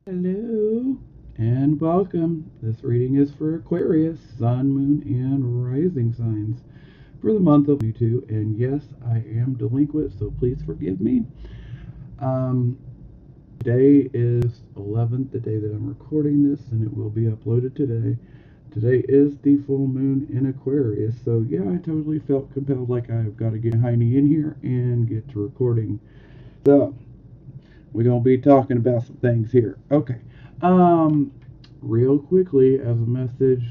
Hello and welcome. This reading is for Aquarius, Sun, Moon, and Rising signs for the month of 22. And yes, I am delinquent, so please forgive me. Um, Today is 11th, the day that I'm recording this, and it will be uploaded today. Today is the full moon in Aquarius, so yeah, I totally felt compelled like I've got to get Heine in here and get to recording. So, we're gonna be talking about some things here. Okay. Um, Real quickly as a message,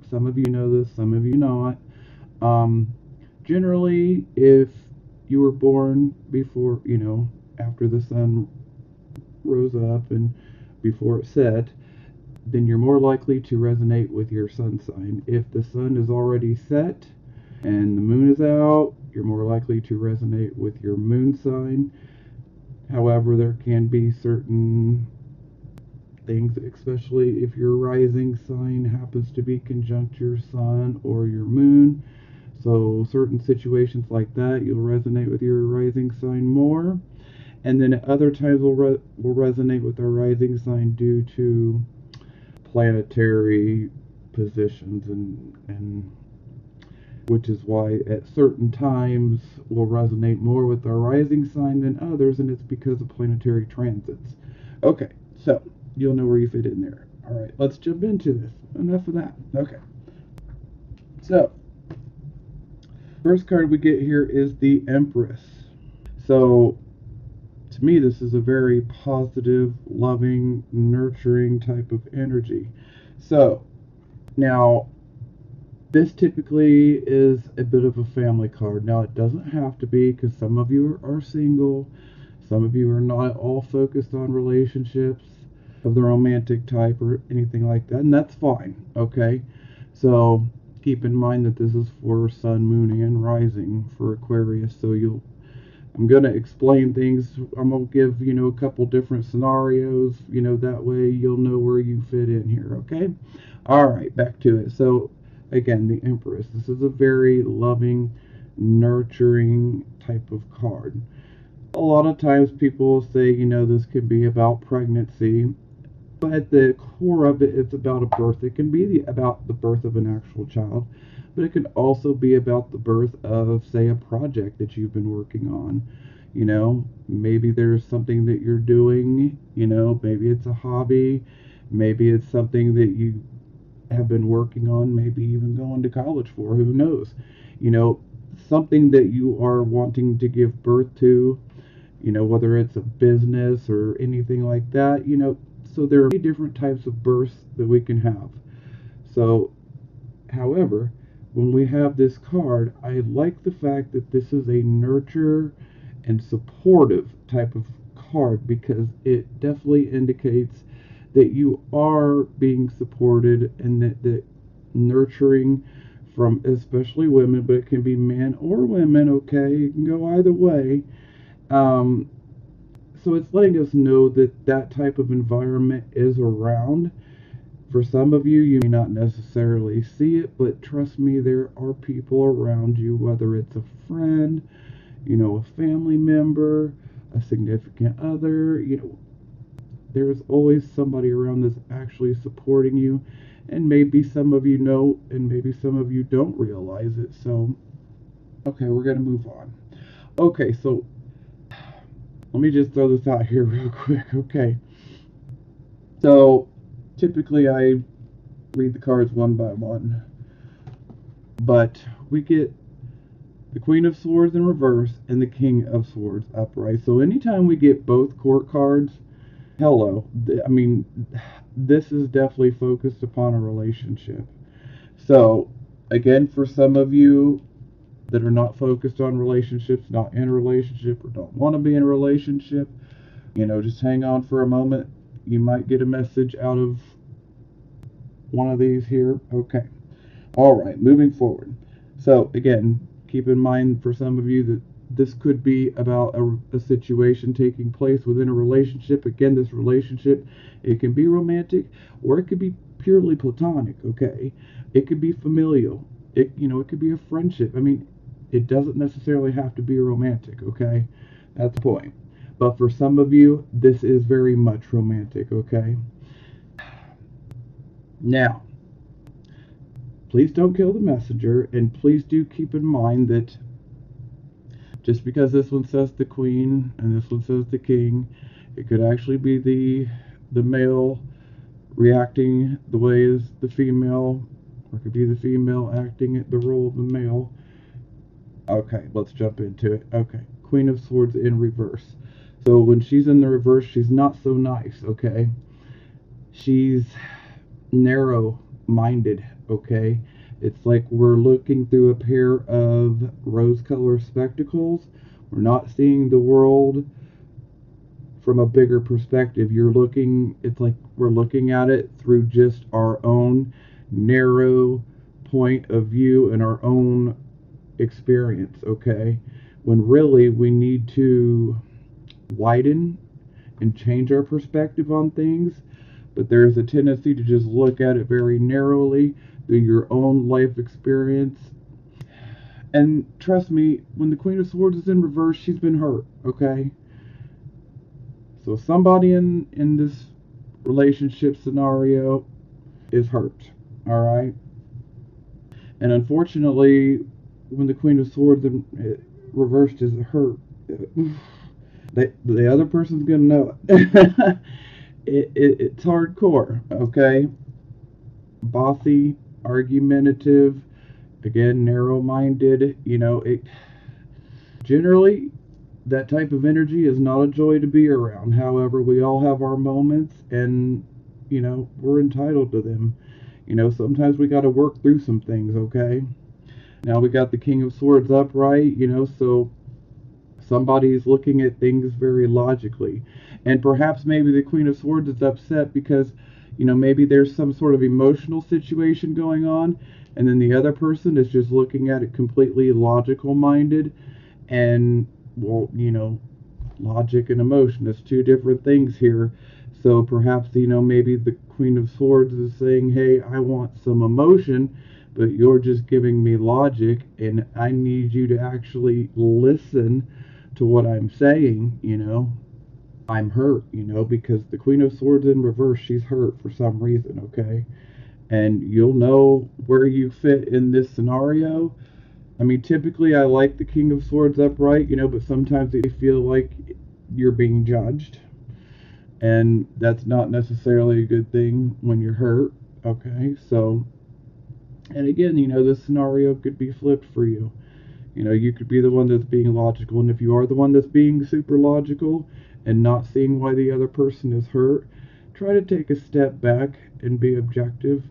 some of you know this, some of you not. Um, Generally, if you were born before, after the sun rose up and before it set, then you're more likely to resonate with your sun sign. If the sun is already set and the moon is out, you're more likely to resonate with your moon sign. However, there can be certain things, especially if your rising sign happens to be conjunct your sun or your moon. So, certain situations like that, you'll resonate with your rising sign more. And then at other times, we'll resonate with our rising sign due to planetary positions, and which is why at certain times we'll resonate more with our rising sign than others, and it's because of planetary transits. Okay, so you'll know where you fit in there. All right, let's jump into this. Enough of that. Okay, so first card we get here is the Empress. So to me, this is a very positive, loving, nurturing type of energy. So now this typically is a bit of a family card. Now, it doesn't have to be because some of you are single, some of you are not all focused on relationships of the romantic type or anything like that, and that's fine, okay? So, keep in mind that this is for Sun, Moon, and Rising for Aquarius, so I'm going to explain things. I'm going to give, a couple different scenarios, that way you'll know where you fit in here, okay? All right, back to it. So, again, the Empress. This is a very loving, nurturing type of card. A lot of times people will say, this could be about pregnancy, but at the core of it, it's about a birth. It can be about the birth of an actual child, but it can also be about the birth of, say, a project that you've been working on. Maybe there's something that you're doing, maybe it's a hobby, maybe it's something that you have been working on, maybe even going to college for, who knows? You know, Something that you are wanting to give birth to, whether it's a business or anything like that, so there are many different types of births that we can have. So, however, when we have this card, I like the fact that this is a nurture and supportive type of card because it definitely indicates that you are being supported and that nurturing from especially women, but it can be men or women, okay? It can go either way. Um, so it's letting us know that that type of environment is around. For some of you, you may not necessarily see it, but trust me, there are people around you, whether it's a friend, a family member, a significant other, there's always somebody around that's actually supporting you. And maybe some of you know, and maybe some of you don't realize it. So, okay, we're going to move on. Okay, so let me just throw this out here real quick. Okay, so typically I read the cards one by one, but we get the Queen of Swords in reverse and the King of Swords upright. So anytime we get both court cards, hello. I mean, this is definitely focused upon a relationship. So, again, for some of you that are not focused on relationships, not in a relationship, or don't want to be in a relationship, just hang on for a moment. You might get a message out of one of these here. Okay. All right, moving forward. So, again, keep in mind for some of you that this could be about a situation taking place within a relationship. Again, this relationship, it can be romantic or it could be purely platonic, okay? It could be familial. It could be a friendship. I mean, it doesn't necessarily have to be romantic, okay? That's the point. But for some of you, this is very much romantic, okay? Now, please don't kill the messenger, and please do keep in mind that just because this one says the queen and this one says the king, it could actually be the male reacting the way as the female, or it could be the female acting the role of the male. Okay, let's jump into it. Okay, Queen of Swords in reverse. So when she's in the reverse, she's not so nice, okay? She's narrow-minded, okay? It's like we're looking through a pair of rose-colored spectacles. We're not seeing the world from a bigger perspective. It's like we're looking at it through just our own narrow point of view and our own experience, okay? When really we need to widen and change our perspective on things, but there's a tendency to just look at it very narrowly through your own life experience. And trust me, when the Queen of Swords is in reverse, she's been hurt, okay? So somebody in this relationship scenario is hurt, all right? And unfortunately, when the Queen of Swords reversed is hurt, the other person's gonna know it. It's hardcore, okay? Bossy, argumentative, again, narrow-minded. It generally, that type of energy is not a joy to be around. However, we all have our moments, and we're entitled to them. Sometimes we got to work through some things, okay? Now we got the King of Swords upright, so somebody's looking at things very logically. And perhaps maybe the Queen of Swords is upset because, maybe there's some sort of emotional situation going on, and then the other person is just looking at it completely logical minded. And, well, logic and emotion is two different things here. So perhaps, maybe the Queen of Swords is saying, hey, I want some emotion, but you're just giving me logic, and I need you to actually listen to what I'm saying. I'm hurt, because the Queen of Swords in reverse, she's hurt for some reason, okay? And you'll know where you fit in this scenario. I mean, typically I like the King of Swords upright, but sometimes they feel like you're being judged. And that's not necessarily a good thing when you're hurt, okay? So, and again, this scenario could be flipped for you. You could be the one that's being logical, and if you are the one that's being super logical and not seeing why the other person is hurt, try to take a step back and be objective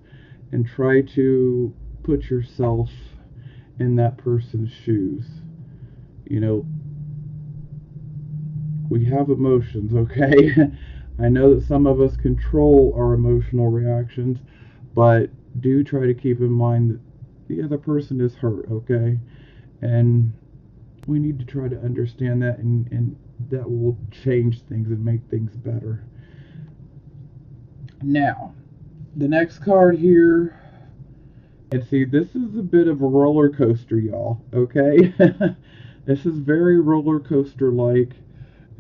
and try to put yourself in that person's shoes. We have emotions, okay? I know that some of us control our emotional reactions, but do try to keep in mind that the other person is hurt, okay? And we need to try to understand that, and that will change things and make things better. Now, the next card here, and see, this is a bit of a roller coaster, y'all, okay? This is very roller coaster like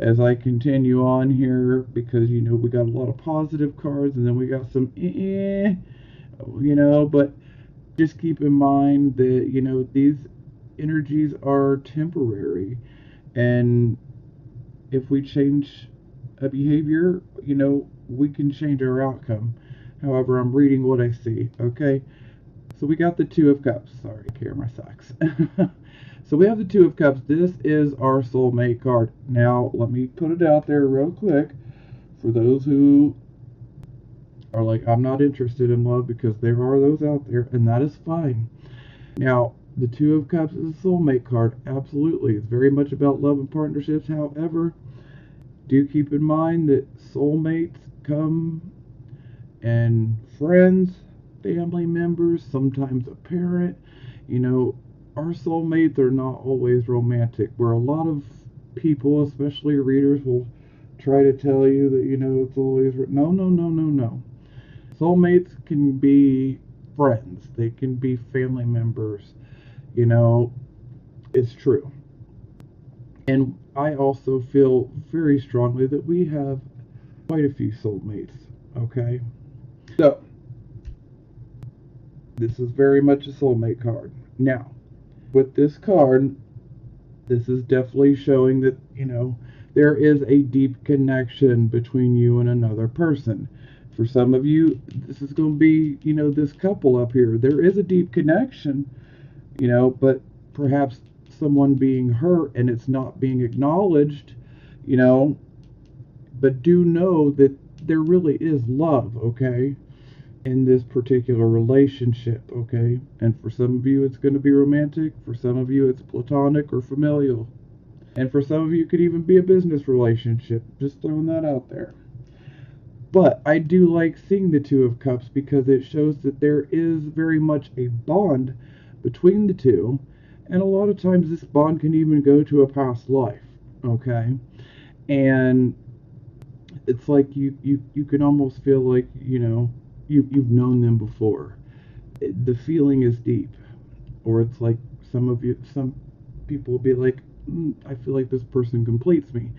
as I continue on here, because we got a lot of positive cards, and then we got some but just keep in mind that these energies are temporary, and if we change a behavior, we can change our outcome. However, I'm reading what I see, okay? So we got the Two of Cups. Sorry, camera sucks. So we have the Two of Cups. This is our soulmate card. Now, let me put it out there real quick for those who are like, I'm not interested in love, because there are those out there, and that is fine. Now, the Two of Cups is a soulmate card. Absolutely. It's very much about love and partnerships. However, do keep in mind that soulmates come and friends, family members, sometimes a parent. Our soulmates are not always romantic, where a lot of people, especially readers, will try to tell you that, it's always... No. Soulmates can be friends. They can be family members. It's true. And I also feel very strongly that we have quite a few soulmates, okay? So, this is very much a soulmate card. Now, with this card, this is definitely showing that, there is a deep connection between you and another person. For some of you, this is going to be, this couple up here. There is a deep connection, but perhaps someone being hurt and it's not being acknowledged, you know, but do know that there really is love, okay, in this particular relationship, okay? And for some of you, it's going to be romantic. For some of you, it's platonic or familial. And for some of you, it could even be a business relationship. Just throwing that out there. But I do like seeing the Two of Cups because it shows that there is very much a bond between the two. And a lot of times this bond can even go to a past life, okay? And it's like you can almost feel like, you've known them before. The feeling is deep. Or it's like some people will be like, I feel like this person completes me.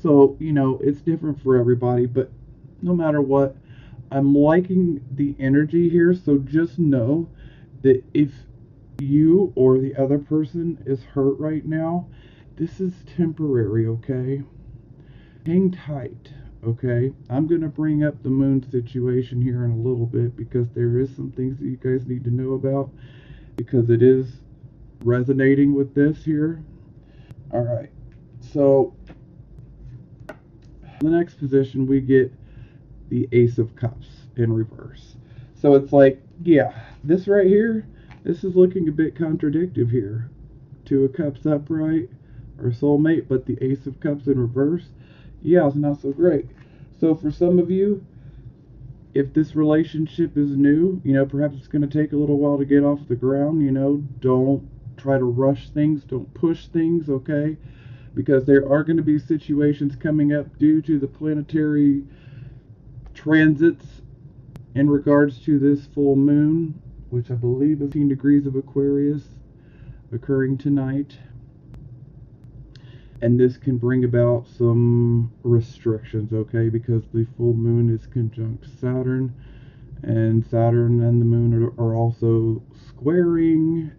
So, it's different for everybody, but no matter what, I'm liking the energy here. So just know that if you or the other person is hurt right now, this is temporary, okay? Hang tight, okay? I'm going to bring up the moon situation here in a little bit because there is some things that you guys need to know about because it is resonating with this here. All right. So in the next position, we get the Ace of Cups in reverse. So it's like, yeah, this right here, this is looking a bit contradictory here. Two of Cups upright, or soulmate, but the Ace of Cups in reverse, yeah, it's not so great. So for some of you, if this relationship is new, perhaps it's going to take a little while to get off the ground, don't try to rush things, don't push things, okay? Because there are going to be situations coming up due to the planetary transits in regards to this full moon, which I believe is 15 degrees of Aquarius occurring tonight. And this can bring about some restrictions, okay? Because the full moon is conjunct Saturn, and Saturn and the moon are also squaring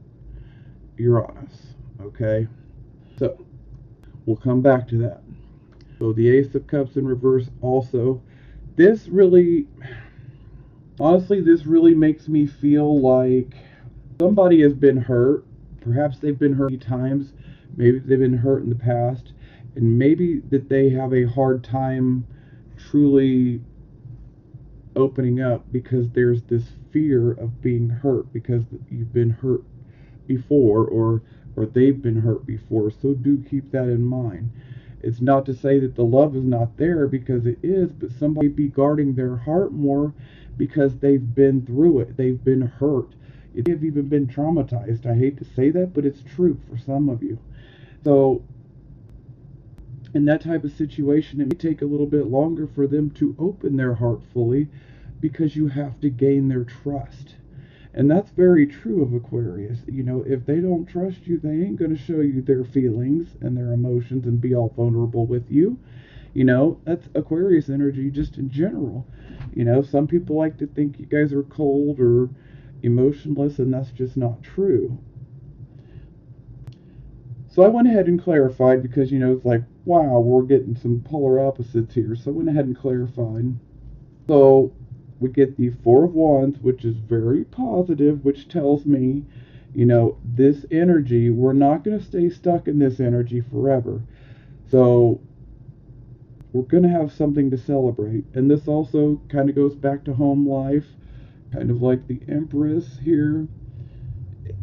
Uranus, okay? So, we'll come back to that. So the Ace of Cups in reverse also. This really, honestly, this really makes me feel like somebody has been hurt. Perhaps they've been hurt many times. Maybe they've been hurt in the past. And maybe that they have a hard time truly opening up because there's this fear of being hurt because you've been hurt before or they've been hurt before. So do keep that in mind. It's not to say that the love is not there because it is, but somebody be guarding their heart more because they've been through it. They've been hurt. They have even been traumatized. I hate to say that, but it's true for some of you. So in that type of situation, it may take a little bit longer for them to open their heart fully because you have to gain their trust. And that's very true of Aquarius. If they don't trust you, they ain't going to show you their feelings and their emotions and be all vulnerable with you. That's Aquarius energy just in general. Some people like to think you guys are cold or emotionless, and that's just not true. So I went ahead and clarified because, it's like, wow, we're getting some polar opposites here. So I went ahead and clarified. So we get the Four of Wands, which is very positive, which tells me, this energy, we're not going to stay stuck in this energy forever. So we're going to have something to celebrate. And this also kind of goes back to home life, kind of like the Empress here.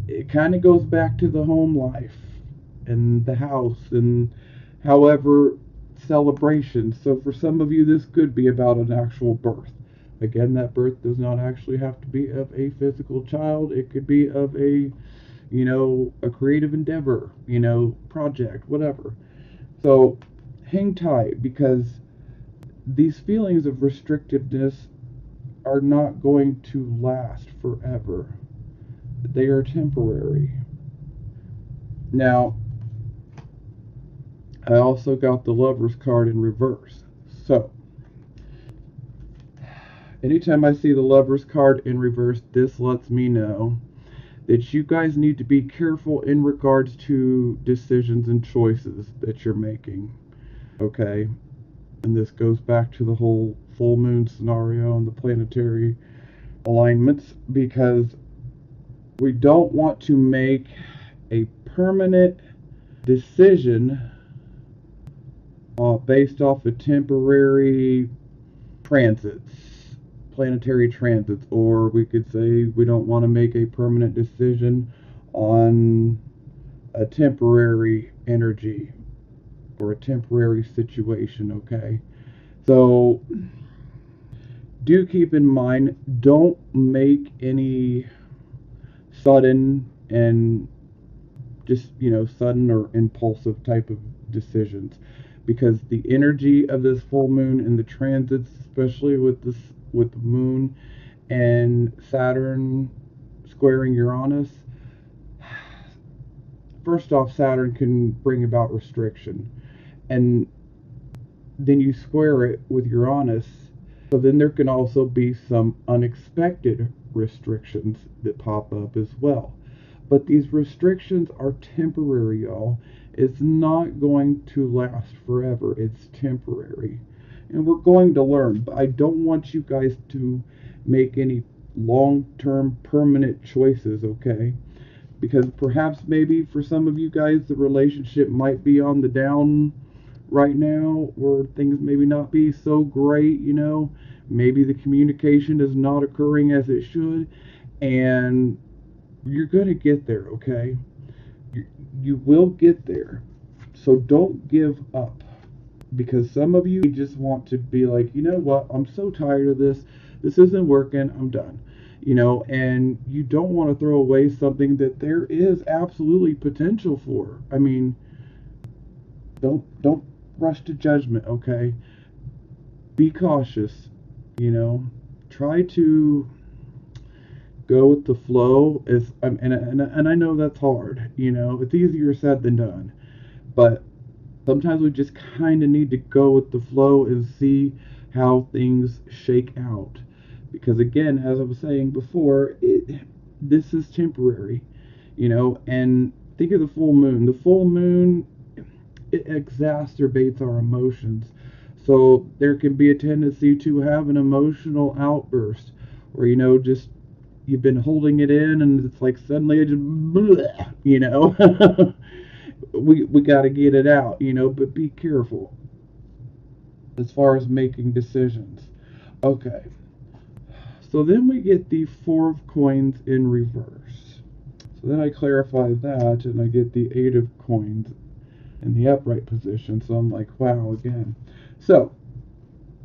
It kind of goes back to the home life and the house and however celebrations. So for some of you, this could be about an actual birth. Again, that birth does not actually have to be of a physical child. It could be of a creative endeavor, project, whatever. So hang tight because these feelings of restrictiveness are not going to last forever. They are temporary. Now, I also got the Lover's card in reverse. So, anytime I see the Lover's card in reverse, this lets me know that you guys need to be careful in regards to decisions and choices that you're making. Okay? And this goes back to the whole full moon scenario and the planetary alignments, because we don't want to make a permanent decision based off of temporary transits, planetary transits, or we could say we don't want to make a permanent decision on a temporary energy or a temporary situation, okay? So do keep in mind, don't make any sudden and just, sudden or impulsive type of decisions, because the energy of this full moon and the transits, especially with the moon and Saturn squaring Uranus. First off, Saturn can bring about restriction, and then you square it with Uranus, so then there can also be some unexpected restrictions that pop up as well. But these restrictions are temporary, y'all. It's not going to last forever. It's temporary. And we're going to learn. But I don't want you guys to make any long-term permanent choices, okay? Because perhaps maybe for some of you guys the relationship might be on the down right now, or things maybe not be so great, maybe the communication is not occurring as it should, and you're going to get there, okay? You will get there. So don't give up, because some of you just want to be like, you know what, I'm so tired of this. This isn't working. I'm done. And you don't want to throw away something that there is absolutely potential for. I mean, don't rush to judgment, okay? Be cautious, try to go with the flow. And I know that's hard, it's easier said than done, but sometimes we just kind of need to go with the flow and see how things shake out, because again, as I was saying before, this is temporary, and think of the full moon. The full moon, it exacerbates our emotions. So there can be a tendency to have an emotional outburst, or just you've been holding it in, and it's like suddenly it just, we got to get it out, but be careful as far as making decisions. Okay. So then we get the Four of Coins in reverse. So then I clarify that, and I get the Eight of Coins in the upright position. So I'm like, wow, again. So,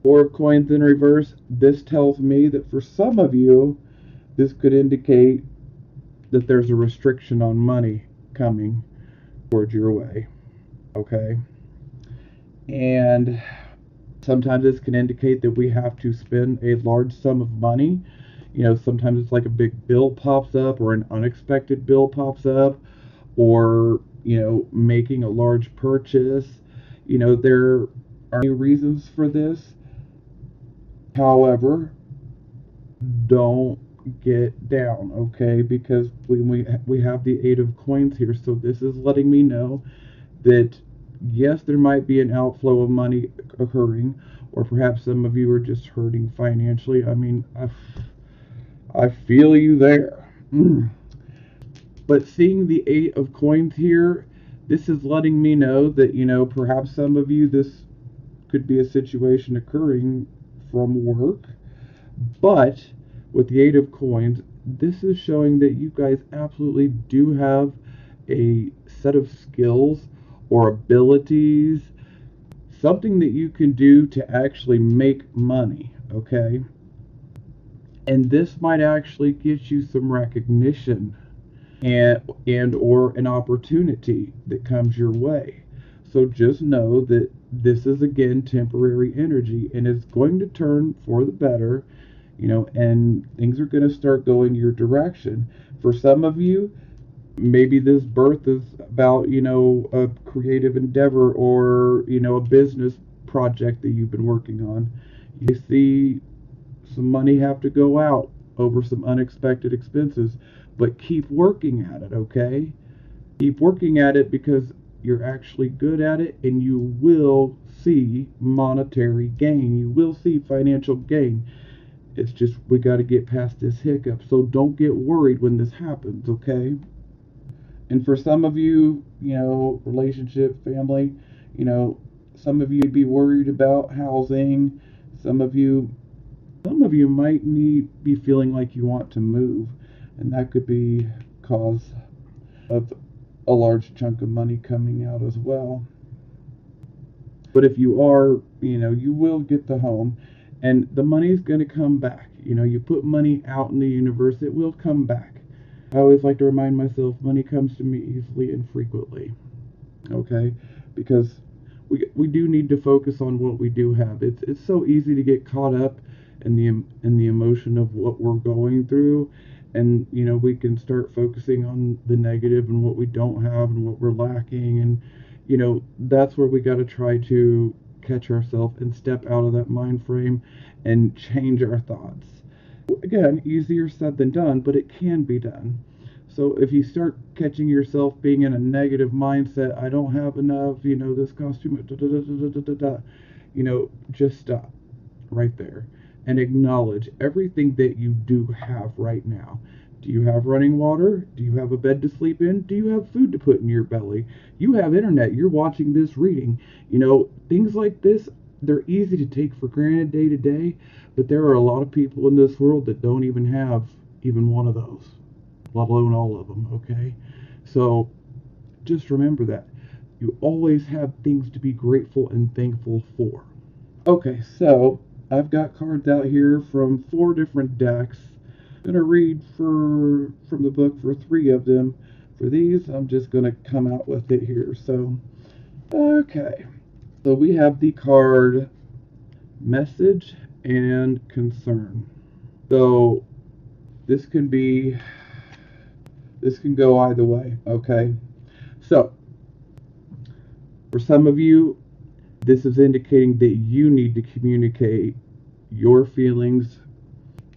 Four of Coins in reverse. This tells me that for some of you, this could indicate that there's a restriction on money coming towards your way. Okay? And sometimes this can indicate that we have to spend a large sum of money. Sometimes it's like a big bill pops up, or an unexpected bill pops up, or, making a large purchase. There are many reasons for this. However, don't get down, okay? Because we have the Eight of Coins here, so this is letting me know that yes, there might be an outflow of money occurring, or perhaps some of you are just hurting financially. I mean, I feel you there. But seeing the Eight of Coins here, this is letting me know that, perhaps some of you, this could be a situation occurring from work. But with the Eight of Coins, this is showing that you guys absolutely do have a set of skills or abilities, something that you can do to actually make money, okay? And this might actually get you some recognition and or an opportunity that comes your way. So just know that this is again temporary energy, and it's going to turn for the better, and things are going to start going your direction. For some of you, Maybe this birth is about, a creative endeavor or, a business project that you've been working on. You see some money have to go out over some unexpected expenses, but keep working at it, okay? Keep working at it because you're actually good at it and you will see monetary gain. You will see financial gain. It's just we got to get past this hiccup. So don't get worried when this happens, okay? And for some of you, relationship, family, some of you would be worried about housing. Some of you might be feeling like you want to move, and that could be cause of a large chunk of money coming out as well. But if you are, you will get the home, and the money is going to come back. You put money out in the universe, it will come back. I always like to remind myself money comes to me easily and frequently. Okay? Because we do need to focus on what we do have. It's so easy to get caught up in the emotion of what we're going through, and we can start focusing on the negative and what we don't have and what we're lacking, and that's where we got to try to catch ourselves and step out of that mind frame and change our thoughts. Again, easier said than done, but it can be done. So if you start catching yourself being in a negative mindset, I don't have enough, this costume, just stop right there and acknowledge everything that you do have right now. Do you have running water? Do you have a bed to sleep in? Do you have food to put in your belly? You have internet. You're watching this reading. Things like this, they're easy to take for granted day to day, but there are a lot of people in this world that don't even have even one of those, let alone all of them, okay? So just remember that. You always have things to be grateful and thankful for. Okay, so I've got cards out here from 4 different decks. I'm going to read from the book for 3 of them. For these, I'm just going to come out with it here. So, okay. So we have the card Message and Concern. So this can go either way, okay? So for some of you, this is indicating that you need to communicate your feelings.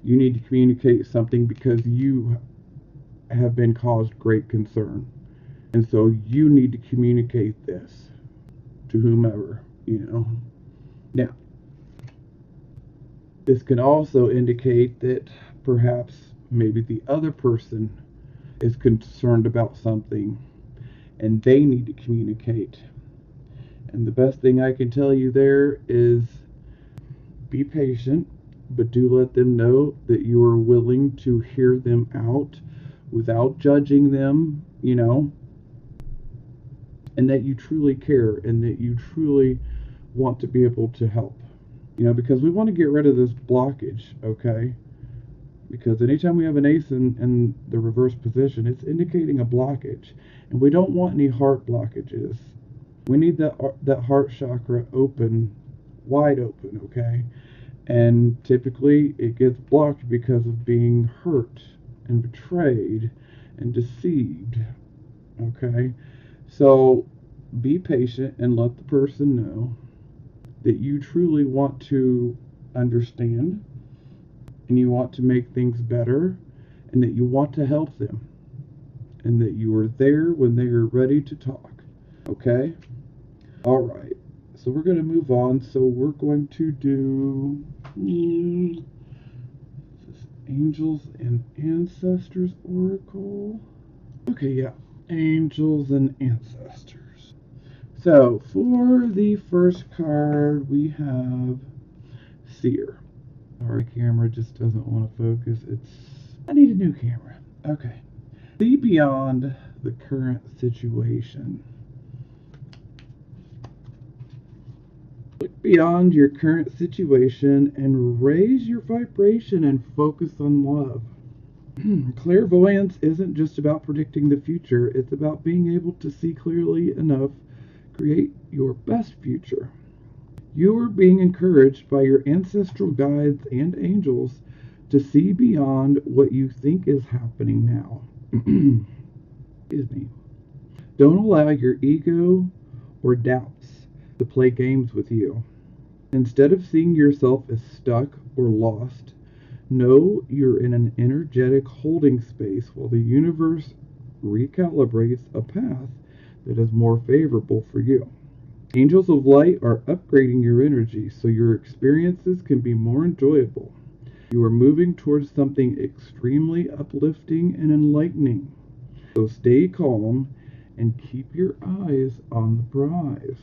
You need to communicate something because you have been caused great concern. And so you need to communicate this to whomever, Now, this can also indicate that perhaps maybe the other person is concerned about something and they need to communicate. And the best thing I can tell you there is be patient, but do let them know that you are willing to hear them out without judging them, and that you truly care and that you truly want to be able to help. Because we want to get rid of this blockage, okay? Because anytime we have an ace in the reverse position, it's indicating a blockage. And we don't want any heart blockages. We need that heart chakra open, wide open, okay? And typically it gets blocked because of being hurt and betrayed and deceived, okay? So be patient and let the person know that you truly want to understand and you want to make things better and that you want to help them and that you are there when they are ready to talk. Okay? All right. So we're going to move on. So we're going to do Angels and Ancestors Oracle. Okay, yeah. Angels and Ancestors. So, for the first card, we have Seer. Our camera just doesn't want to focus. I need a new camera. Okay. See beyond the current situation. Look beyond your current situation and raise your vibration and focus on love. Clairvoyance isn't just about predicting the future, it's about being able to see clearly enough create your best future. You are being encouraged by your ancestral guides and angels to see beyond what you think is happening now. Excuse me. Don't allow your ego or doubts to play games with you. Instead of seeing yourself as stuck or lost, know you're in an energetic holding space while the universe recalibrates a path that is more favorable for you. Angels of light are upgrading your energy so your experiences can be more enjoyable. You are moving towards something extremely uplifting and enlightening. So stay calm and keep your eyes on the prize.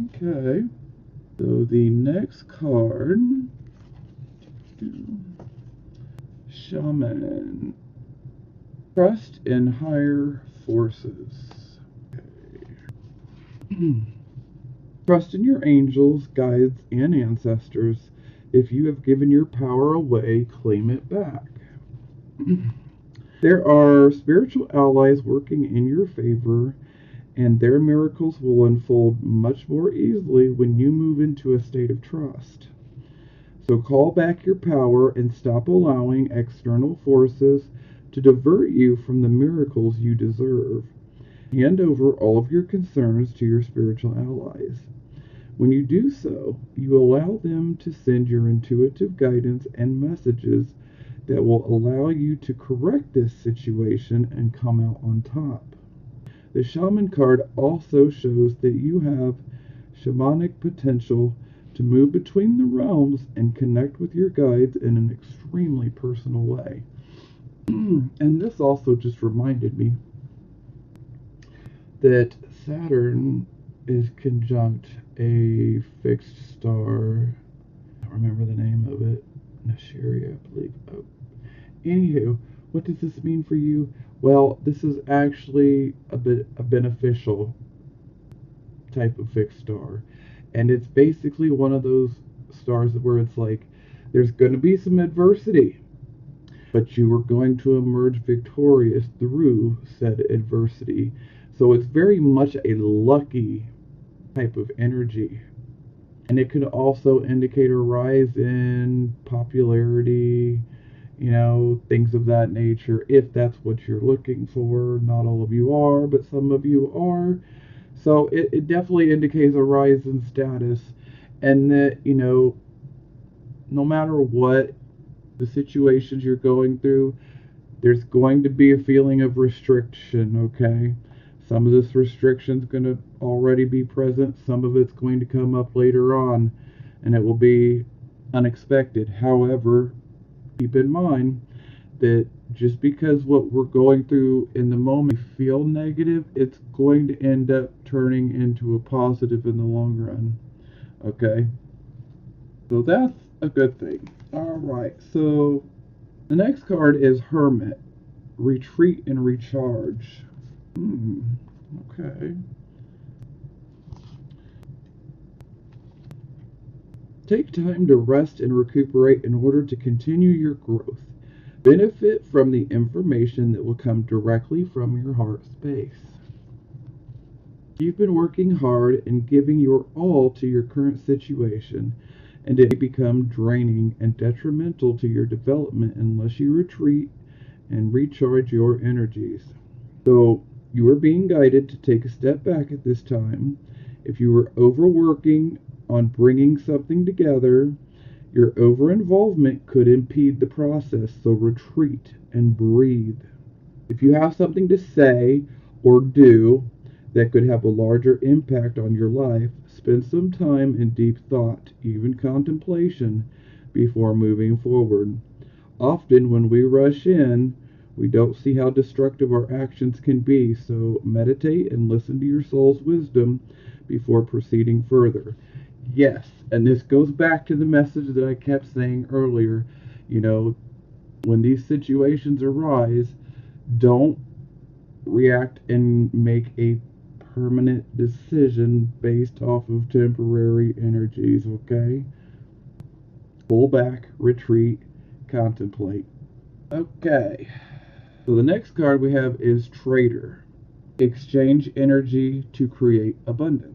Okay. So the next card, Shaman. Trust in higher forces. Okay. Trust in your angels, guides, and ancestors. If you have given your power away, claim it back. There are spiritual allies working in your favor, and their miracles will unfold much more easily when you move into a state of trust. So call back your power and stop allowing external forces to divert you from the miracles you deserve. Hand over all of your concerns to your spiritual allies. When you do so, you allow them to send your intuitive guidance and messages that will allow you to correct this situation and come out on top. The Shaman card also shows that you have shamanic potential to move between the realms and connect with your guides in an extremely personal way. And this also just reminded me that Saturn is conjunct a fixed star. I don't remember the name of it. Nashiri, I believe. Oh. Anywho, what does this mean for you? Well, this is actually a beneficial type of fixed star. And it's basically one of those stars where it's like there's going to be some adversity, but you are going to emerge victorious through said adversity. So it's very much a lucky type of energy. And it could also indicate a rise in popularity, things of that nature, if that's what you're looking for. Not all of you are, but some of you are. So it definitely indicates a rise in status, and that, no matter what the situations you're going through, there's going to be a feeling of restriction, okay? Some of this restriction is going to already be present. Some of it's going to come up later on, and it will be unexpected. However, keep in mind that just because what we're going through in the moment feel negative, it's going to end up turning into a positive in the long run. Okay? So that's a good thing. Alright, so the next card is Hermit. Retreat and recharge. Okay. Take time to rest and recuperate in order to continue your growth. Benefit from the information that will come directly from your heart space. You've been working hard and giving your all to your current situation, and it may become draining and detrimental to your development unless you retreat and recharge your energies. So you are being guided to take a step back at this time. If you are overworking on bringing something together, your over-involvement could impede the process, so retreat and breathe. If you have something to say or do that could have a larger impact on your life, spend some time in deep thought, even contemplation, before moving forward. Often when we rush in, we don't see how destructive our actions can be, so meditate and listen to your soul's wisdom before proceeding further. Yes, and this goes back to the message that I kept saying earlier. When these situations arise, don't react and make a permanent decision based off of temporary energies, okay? Pull back, retreat, contemplate. Okay, so the next card we have is Trader. Exchange energy to create abundance.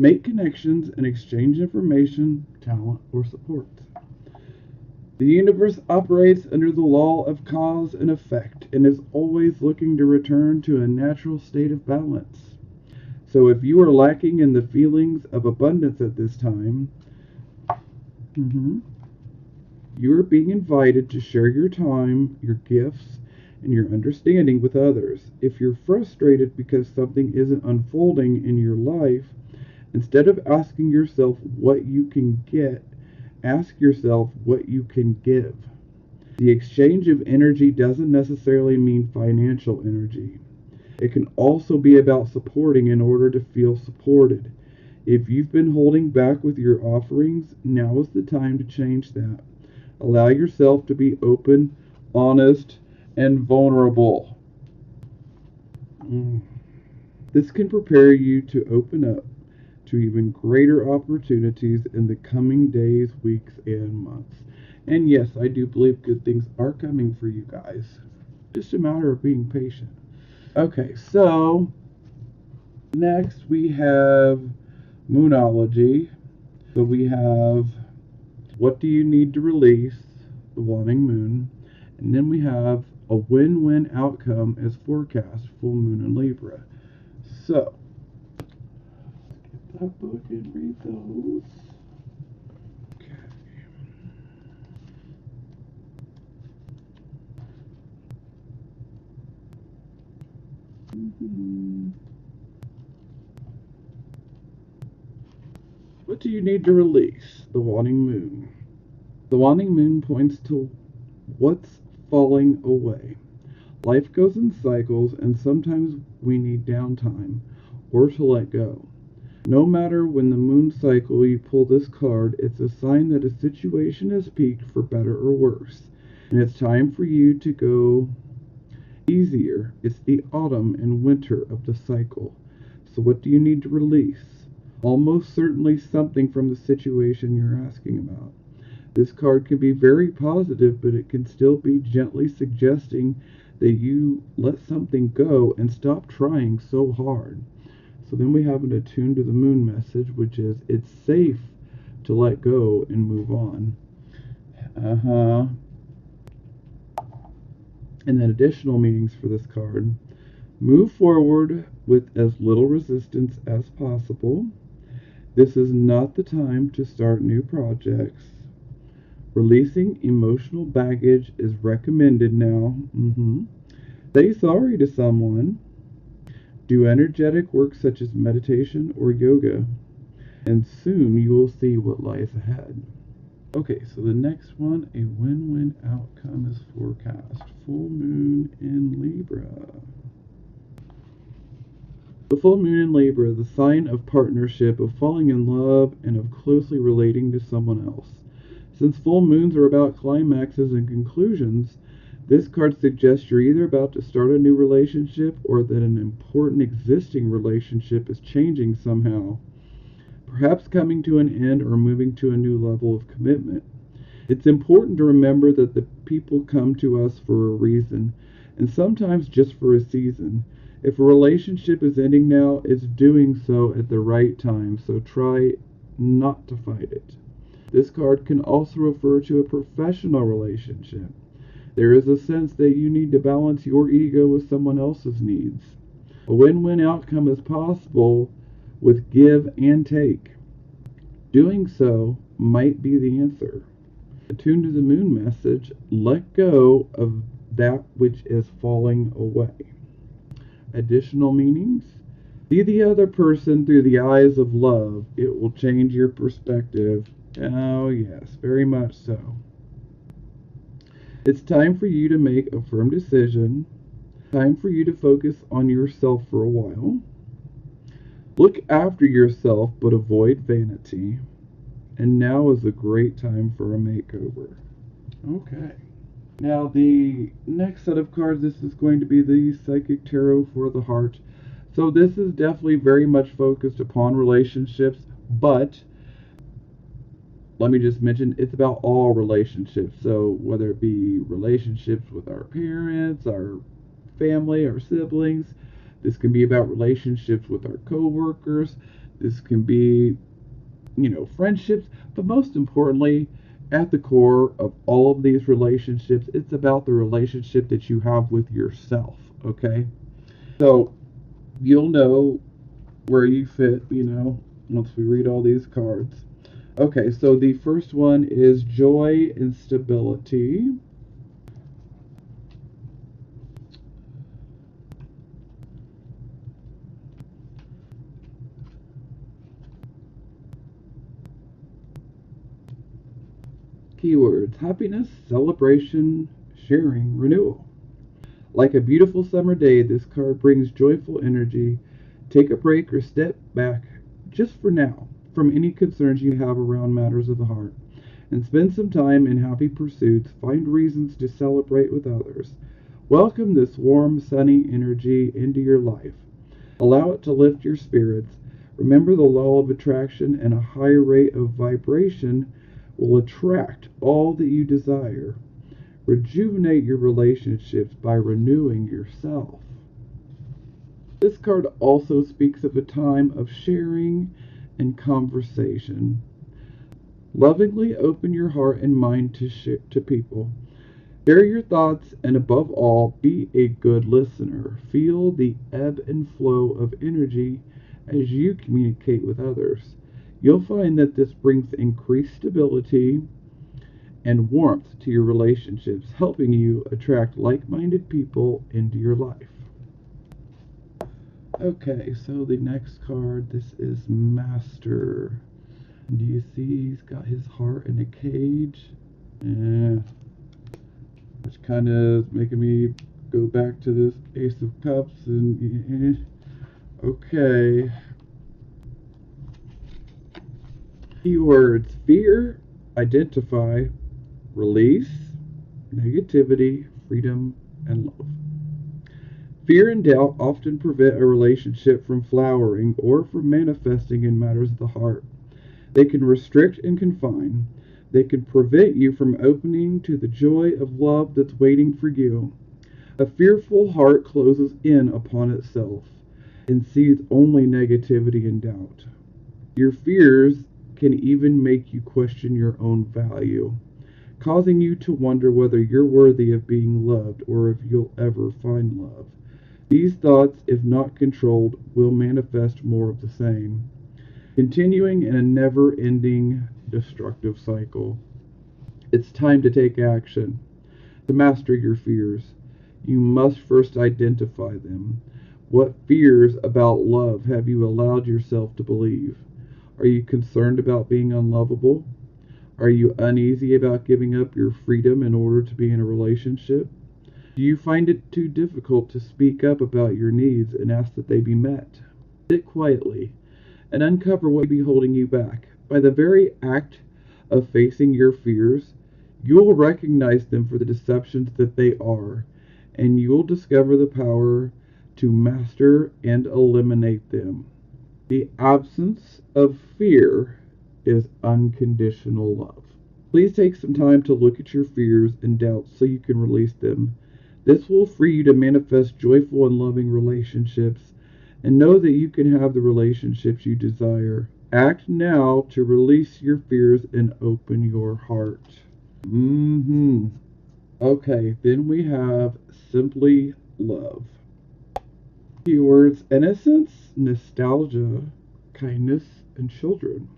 Make connections and exchange information, talent, or support. The universe operates under the law of cause and effect and is always looking to return to a natural state of balance. So if you are lacking in the feelings of abundance at this time, you are being invited to share your time, your gifts, and your understanding with others. If you're frustrated because something isn't unfolding in your life, instead of asking yourself what you can get, ask yourself what you can give. The exchange of energy doesn't necessarily mean financial energy. It can also be about supporting in order to feel supported. If you've been holding back with your offerings, now is the time to change that. Allow yourself to be open, honest, and vulnerable. This can prepare you to open up to even greater opportunities in the coming days, weeks, and months. And yes, I do believe good things are coming for you guys. Just a matter of being patient. Okay, so next we have Moonology. So we have what do you need to release, the waning moon, and then we have a win-win outcome as forecast, full moon in Libra. So get that book and read those. Okay. What do you need to release? The waning moon. The waning moon points to what's falling away. Life goes in cycles, and sometimes we need downtime or to let go. No matter when the moon cycle you pull this card, it's a sign that a situation has peaked for better or worse, and it's time for you to go easier. It's the autumn and winter of the cycle. So what do you need to release? Almost certainly something from the situation you're asking about. This card can be very positive, but it can still be gently suggesting that you let something go and stop trying so hard. So then we have an attuned to the moon message, which is it's safe to let go and move on. And then additional meanings for this card. Move forward with as little resistance as possible. This is not the time to start new projects. Releasing emotional baggage is recommended now. Say sorry to someone. Do energetic work such as meditation or yoga. And soon you will see what lies ahead. Okay, so the next one, a win-win outcome is forecast. Full moon in Libra. The full moon in Libra, the sign of partnership, of falling in love, and of closely relating to someone else. Since full moons are about climaxes and conclusions, this card suggests you're either about to start a new relationship or that an important existing relationship is changing somehow, perhaps coming to an end or moving to a new level of commitment. It's important to remember that the people come to us for a reason, and sometimes just for a season. If a relationship is ending now, it's doing so at the right time, so try not to fight it. This card can also refer to a professional relationship. There is a sense that you need to balance your ego with someone else's needs. A win-win outcome is possible with give and take. Doing so might be the answer. Attuned to the moon message, let go of that which is falling away. Additional meanings? See the other person through the eyes of love. It will change your perspective. Oh yes, very much so. It's time for you to make a firm decision. Time for you to focus on yourself for a while. Look after yourself, but avoid vanity. And now is a great time for a makeover. Okay. Now the next set of cards, this is going to be the Psychic Tarot for the Heart. So this is definitely very much focused upon relationships, but let me just mention it's about all relationships. So whether it be relationships with our parents, our family, our siblings, this can be about relationships with our co-workers, this can be, friendships, but most importantly, At the core of all of these relationships, it's about the relationship that you have with yourself, okay? So you'll know where you fit, once we read all these cards. Okay, so the first one is joy and stability. Keywords: happiness, celebration, sharing, renewal. Like a beautiful summer day, this card brings joyful energy. Take a break or step back, just for now, from any concerns you have around matters of the heart, and spend some time in happy pursuits. Find reasons to celebrate with others. Welcome this warm, sunny energy into your life. Allow it to lift your spirits. Remember the law of attraction, and a high rate of vibration will attract all that you desire. Rejuvenate your relationships by renewing yourself. This card also speaks of a time of sharing and conversation. Lovingly open your heart and mind to people. Share your thoughts, and above all, be a good listener. Feel the ebb and flow of energy as you communicate with others. You'll find that this brings increased stability and warmth to your relationships, helping you attract like-minded people into your life. Okay, so the next card, this is Master. Do you see he's got his heart in a cage? Yeah. Which kind of making me go back to this Ace of Cups and okay. Keywords: fear, identify, release, negativity, freedom, and love. Fear and doubt often prevent a relationship from flowering or from manifesting in matters of the heart. They can restrict and confine. They can prevent you from opening to the joy of love that's waiting for you. A fearful heart closes in upon itself and sees only negativity and doubt. Your fears can even make you question your own value, causing you to wonder whether you're worthy of being loved or if you'll ever find love. These thoughts, if not controlled, will manifest more of the same, continuing in a never-ending destructive cycle. It's time to take action. To master your fears, you must first identify them. What fears about love have you allowed yourself to believe? Are you concerned about being unlovable? Are you uneasy about giving up your freedom in order to be in a relationship? Do you find it too difficult to speak up about your needs and ask that they be met? Sit quietly and uncover what may be holding you back. By the very act of facing your fears, you will recognize them for the deceptions that they are, and you will discover the power to master and eliminate them. The absence of fear is unconditional love. Please take some time to look at your fears and doubts so you can release them. This will free you to manifest joyful and loving relationships, and know that you can have the relationships you desire. Act now to release your fears and open your heart. Okay, then we have Simply Love. Keywords: innocence, nostalgia, kindness, and children.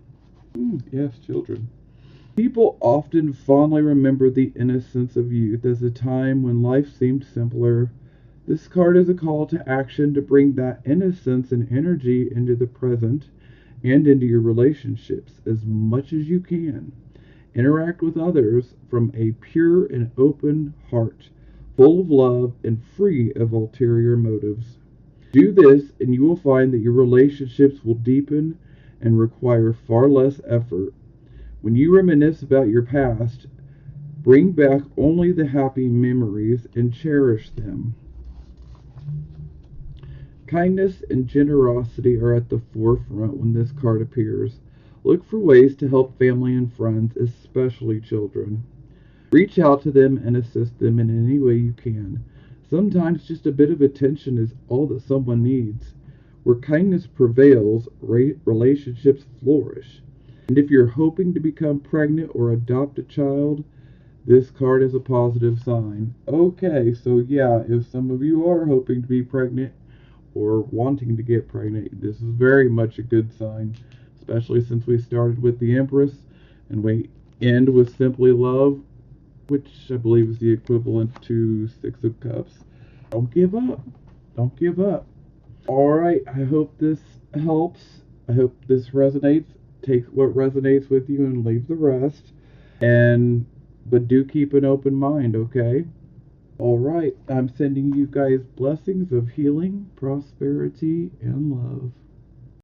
Yes, children. People often fondly remember the innocence of youth as a time when life seemed simpler. This card is a call to action to bring that innocence and energy into the present and into your relationships as much as you can. Interact with others from a pure and open heart, full of love and free of ulterior motives. Do this, and you will find that your relationships will deepen and require far less effort. When you reminisce about your past, bring back only the happy memories and cherish them. Kindness and generosity are at the forefront when this card appears. Look for ways to help family and friends, especially children. Reach out to them and assist them in any way you can. Sometimes just a bit of attention is all that someone needs. Where kindness prevails, relationships flourish. And if you're hoping to become pregnant or adopt a child, this card is a positive sign. Okay, so yeah, if some of you are hoping to be pregnant or wanting to get pregnant, this is very much a good sign, especially since we started with the Empress and we end with Simply Love, which I believe is the equivalent to Six of Cups. Don't give up. Don't give up. Alright, I hope this helps. I hope this resonates. Take what resonates with you and leave the rest. But do keep an open mind, okay? Alright, I'm sending you guys blessings of healing, prosperity, and love.